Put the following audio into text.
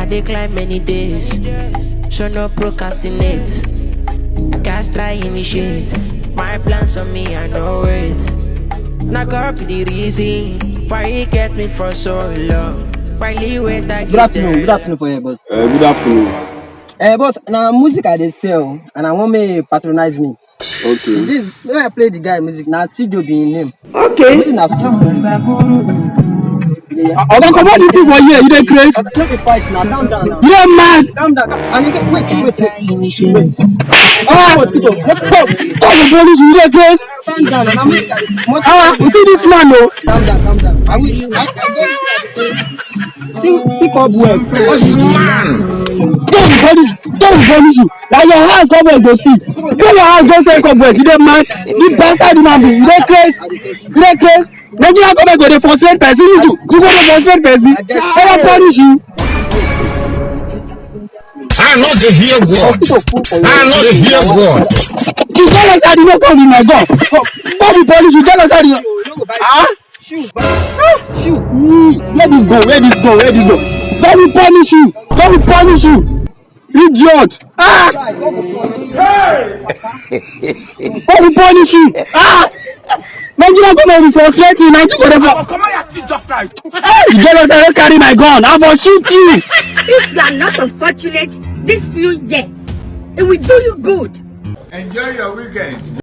I decline many days, so no procrastinate. I can't try initiate. My plans on me, I know it. Now God be the reason why you get me for so long. Finally wait I Good afternoon for you, boss. Good afternoon. Boss, now music I dey sell and I want me patronize me. Okay. This when I play the guy music, now Sijo be in name. Okay. Oga, come on, this thing for you. You dey crazy? no be fight now. Calm down now. You dey mad? Calm down. And again, wait. Mosquito. Stop the police. You dey crazy? Calm down. Now music I dey. You see this man, no? Calm down. I see cobweb. Don't punish you. Like your house cobweb go speak. Your house don't say cobweb. You dey mad? The bastard man be. You dey crazy? Nigerian government go dey frustrate person. You go dey frustrate person. They don't punish you. I know to hear God. You tell us how you no come with my gun. Go be police. You tell us how you. Shoot. Where this go? Don't we punish you. Idiot. Don't we punish you. Nigerian government will frustrate you. Now you go there. Come on, your teeth just like. You tell us I don't carry my gun. I will shoot you. If you are not unfortunate this new year, it will do you good. Enjoy your weekend.